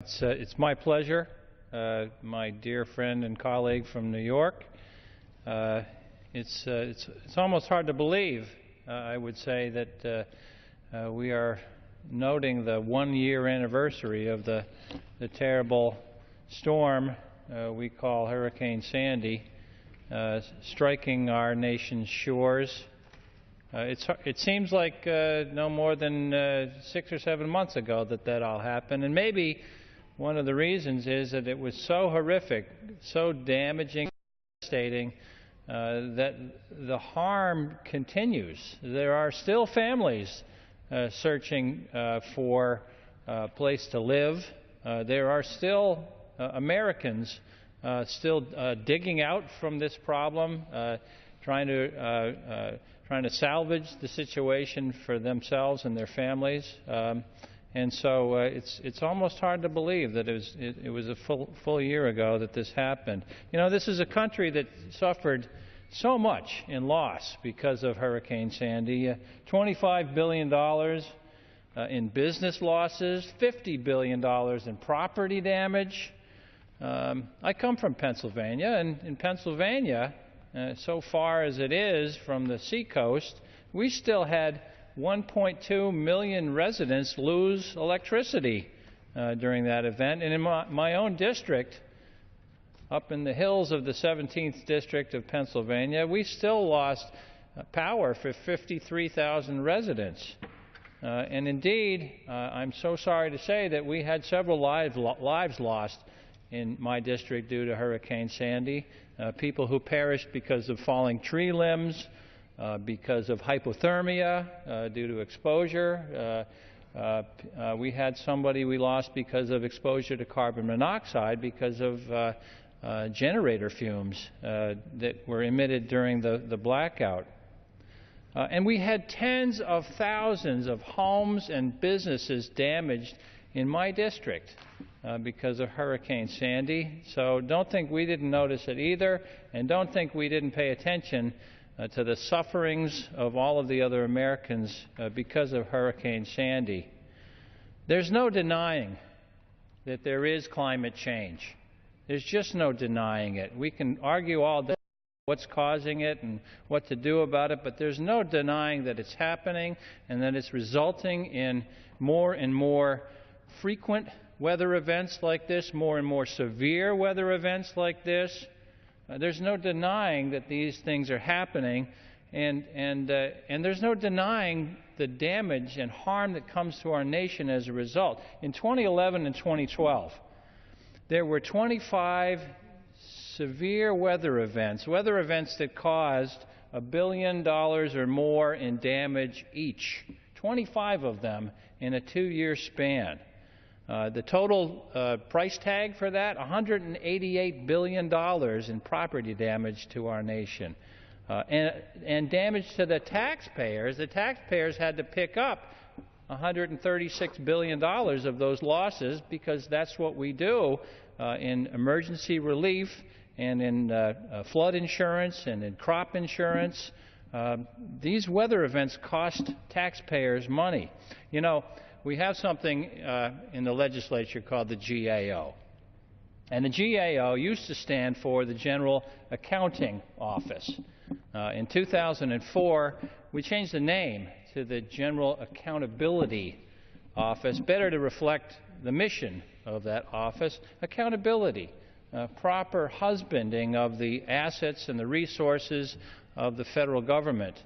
It's my pleasure, my dear friend and colleague from New York. It's almost hard to believe, I would say, that we are noting the one-year anniversary of the terrible storm we call Hurricane Sandy striking our nation's shores. It seems like no more than 6 or 7 months ago that all happened, and maybe one of the reasons is that it was so horrific, so damaging, devastating, that the harm continues. There are still families searching for a place to live. There are still Americans still digging out from this problem, trying to salvage the situation for themselves and their families. And so it's almost hard to believe that it was a full year ago that this happened. You know, this is a country that suffered so much in loss because of Hurricane Sandy. $25 billion in business losses, $50 billion in property damage. I come from Pennsylvania, and in Pennsylvania, so far as it is from the seacoast, we still had 1.2 million residents lose electricity during that event. And in my own district, up in the hills of the 17th District of Pennsylvania, we still lost power for 53,000 residents. And indeed, I'm so sorry to say that we had several lives lost in my district due to Hurricane Sandy. People who perished because of falling tree limbs, because of hypothermia due to exposure. We had somebody we lost because of exposure to carbon monoxide because of generator fumes that were emitted during the blackout. And we had tens of thousands of homes and businesses damaged in my district because of Hurricane Sandy. So don't think we didn't notice it either, and don't think we didn't pay attention to the sufferings of all of the other Americans because of Hurricane Sandy. There's no denying that there is climate change. There's just no denying it. We can argue all day what's causing it and what to do about it, but there's no denying that it's happening and that it's resulting in more and more frequent weather events like this, more and more severe weather events like this. There's no denying that these things are happening, and there's no denying the damage and harm that comes to our nation as a result. In 2011 and 2012, there were 25 severe weather events that caused $1 billion or more in damage each, 25 of them in a 2-year span. The total price tag for that, $188 billion in property damage to our nation. And damage to the taxpayers. The taxpayers had to pick up $136 billion of those losses because that's what we do in emergency relief and in flood insurance and in crop insurance. These weather events cost taxpayers money. You know, we have something in the legislature called the GAO. And the GAO used to stand for the General Accounting Office. In 2004, we changed the name to the General Accountability Office, better to reflect the mission of that office: accountability, proper husbanding of the assets and the resources of the federal government.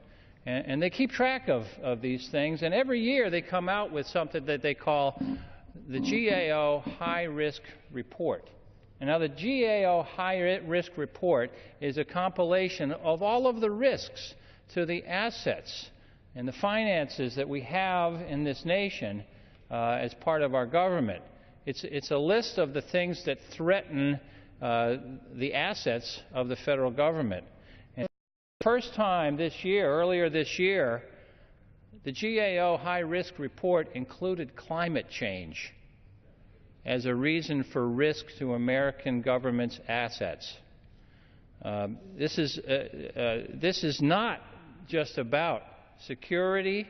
And they keep track of these things, and every year they come out with something that they call the GAO High Risk Report. And now the GAO High Risk Report is a compilation of all of the risks to the assets and the finances that we have in this nation as part of our government. It's a list of the things that threaten the assets of the federal government. First time this year, earlier this year, the GAO High Risk Report included climate change as a reason for risk to American government's assets. This is not just about security.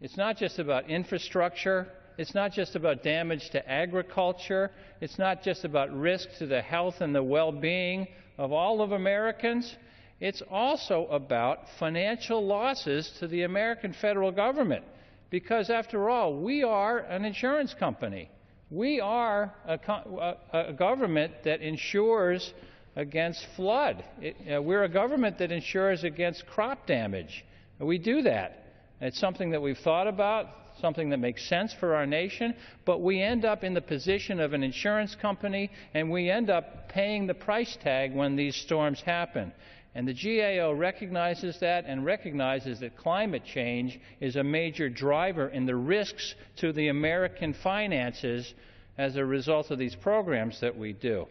It's not just about infrastructure. it's not just about damage to agriculture. It's not just about risk to the health and the well-being of all of Americans. It's also about financial losses to the American federal government. Because, after all, we are an insurance company. We are a government that insures against flood. We're a government that insures against crop damage. We do that. It's something that we've thought about, something that makes sense for our nation, but we end up in the position of an insurance company, and we end up paying the price tag when these storms happen. And the GAO recognizes that and recognizes that climate change is a major driver in the risks to the American finances as a result of these programs that we do.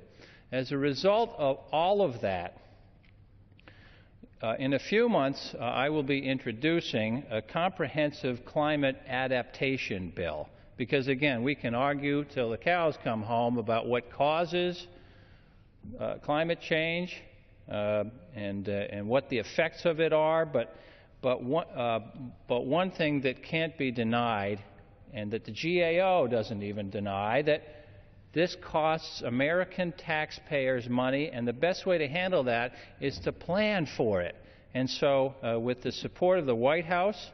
As a result of all of that, in a few months, I will be introducing a comprehensive climate adaptation bill. Because, again, we can argue till the cows come home about what causes climate change and what the effects of it are, but one thing that can't be denied, and that the GAO doesn't even deny, that this costs American taxpayers money, and the best way to handle that is to plan for it. And so, with the support of the White House,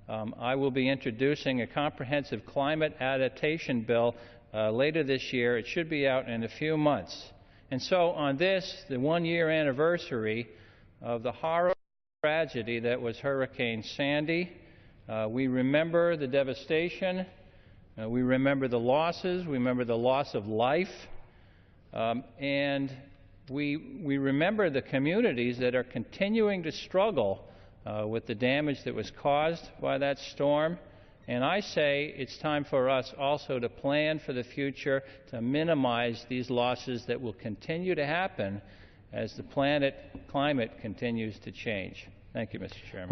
I will be introducing a comprehensive climate adaptation bill later this year. It should be out in a few months. And so, on this, the one-year anniversary of the horrible tragedy that was Hurricane Sandy, we remember the devastation. We remember the losses. We remember the loss of life. And we remember the communities that are continuing to struggle with the damage that was caused by that storm. And I say it's time for us also to plan for the future to minimize these losses that will continue to happen as the planet climate continues to change. Thank you, Mr. Chairman.